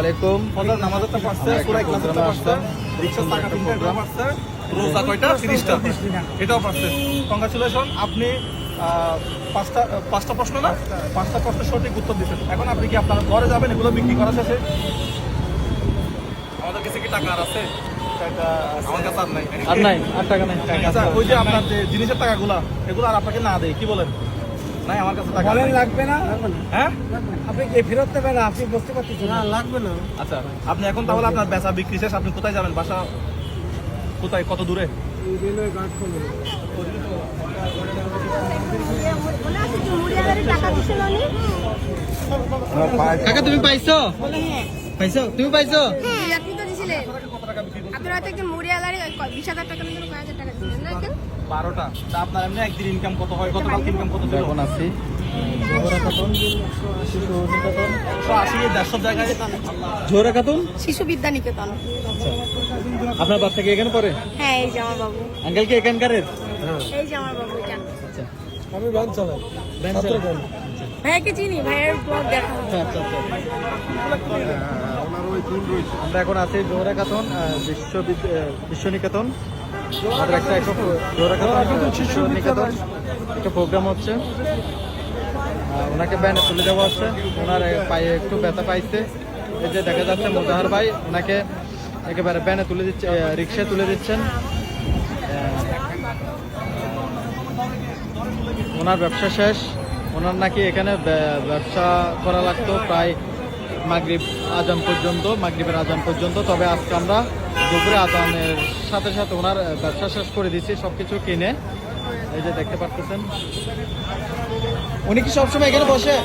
আলাইকুম। ফজর নামাজটা পড়ছে, সূরা ইখলাসটা পড়ছে, রিকশা টাকা 3টা পড়ছে, রোজা কয়টা 30টা, এটাও পড়ছে। কংগ্রাচুলেশন, আপনি পাঁচটা প্রশ্ন না, পাঁচটা প্রশ্নের সঠিক উত্তর দিচ্ছেন। এখন আপনি কি আপনার ঘরে যাবেন এগুলো বিক্রি করা শেষে? আমাদের কাছে কি টাকা আর আছে? আমার কাছে আর নাই। আর টাকা নাই। আচ্ছা, ওই যে আপনার যে জিনিসের টাকাগুলো, এগুলো আর আপনাকে না দেয়, কি বলেন? নাই, আমার কাছে টাকা বলেন নাই। লাগবে না। হ্যাঁ, আপনি কি ফেরত দেবেন না? আপনি বুঝতে পারতেছেন না, লাগবে না। আচ্ছা, আপনি এখন তাহলে আপনার বেচা বিক্রি শেষ, আপনি কোথায় যাবেন? বাসা কোথায়, কত দূরে? রেলওয়ে গার্ড করবে। কাকা তুমি পাইছো? পাইছো? তুমি পাইছো? আপনি তো দিছিলেন। আপনার হয়তো একজন মুড়িয়ালারে 20,000 টাকা নিয়ে 5,000 টাকা দিলেন না কেন? 12টা। তা আপনার এমনি একদিন ইনকাম কত হয়? গতকাল ইনকাম কত ছিল? এখন আছি 180 150 জায়গায়। জোহরা খাতুন। শিশু বিদ্যা নিকেতন। আপনার বাচ্চা কি এখানে পড়ে? হ্যাঁ, এই যে আমার বাবু। আঙ্কেল কি এখানকারের? এই যে আমার বাবু এটা। আচ্ছা, আমি ভ্যান চালাই। ভ্যান চালান? ভাইয়াকে চিনি, ভাইয়ের ব্লগ দেখা হয়। আচ্ছা। আমরা এখন আছি জোহরা খাতুন বিশ্বনিকেতন। আমাদের একটা জোহরা খাতুন বিশ্বনিকেতন একটা প্রোগ্রাম হচ্ছে। ওনাকে ব্যানে তুলে দেওয়া হচ্ছে। ওনার পায়ে একটু ব্যথা পাইছে, এই যে দেখা যাচ্ছে মোজাহার ভাই ওনাকে একেবারে ব্যানে তুলে দিচ্ছে, রিক্সায় তুলে দিচ্ছেন। ওনার ব্যবসা শেষ। ওনার নাকি এখানে ব্যবসা করা লাগতো প্রায় মাগরিবের আজান পর্যন্ত। তবে আজকে আমরা দুপুরে আজানের সাথে সাথে ওনার ব্যবসা শেষ করে দিচ্ছি, সবকিছু কিনে। এই যে দেখতে পারতেছেন, উনি কি সবসময় এখানে বসে?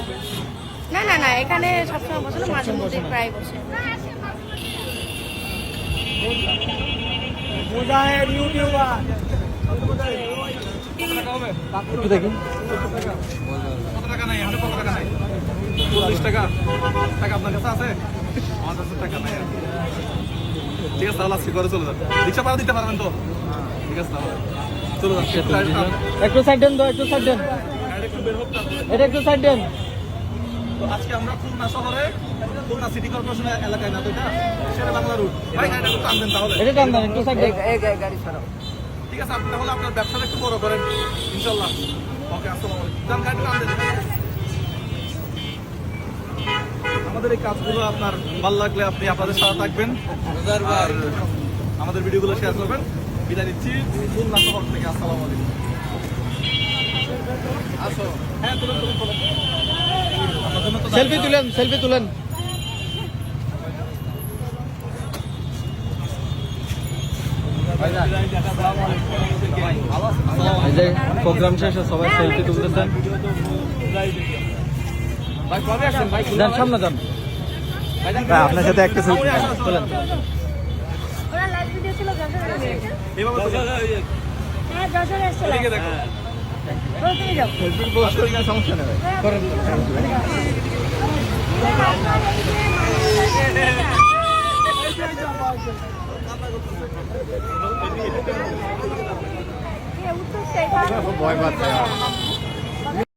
না, এখানে সবসময় বসে না, মাঝে মধ্যে প্রায় বসে। মুজাহিদ ইউটিউবার। একটু দেখি। কত টাকা নাই? আমাদের কত টাকা নাই? 40 টাকা। টাকা আপনার কাছে আছে? আমার কাছে টাকা নাই। ঠিক আছে, তাহলে আজকে ঘরে চলে যান। রিক্সা ভাড়া দিতে পারবেন তো? ঠিক আছে, তাহলে চলে যান। একটু সাইড দেন, একটু সাইড দেন, এটা একটু সাইড দেন। তো আজকে আমরা খুলনা শহরে, খুলনা সিটি কর্পোরেশন এলাকায় না তো এটা, শেরে বাংলা রুট। ভাই গাড়িটা একটু টান দেন তাহলে। এটা টান দেন, একটু সাইড দেন। ঠিক আছে, আপনি তাহলে আপনার ব্যবসাটা একটু বড় করেন, ইনশাল্লাহ। ওকে, আসসালামু আলাইকুম। যান, গাড়িটা টান দেন। আমাদের এই কাজগুলো আপনার ভালো লাগলে আপনি আপনাদের সাথে থাকবেন আর আমাদের ভিডিওগুলো শেয়ার করবেন। বিদায় নিচ্ছি খুলনা শহর থেকে। আসসালামু আলাইকুম। আসো, হ্যাঁ, তুলেন। আপনার জন্য তো সেলফি তুলেন। এই যে প্রোগ্রাম শেষে সবাই সেলফি তুলতেছেন। যান, সামনে যান। আপনার সাথে একটা সেলফি তোলেন। ওরা লাইভ ভিডিও ছিল যশোরে আসছে। এইভাবে তো হ্যাঁ, যশোরে আসছে। এদিকে দেখো। তুমি যাও। ফেসবুক পোস্ট করে কোনো সমস্যা নেই ভাই। করেন। উত্তর চাই। ভয় পাচ্ছে।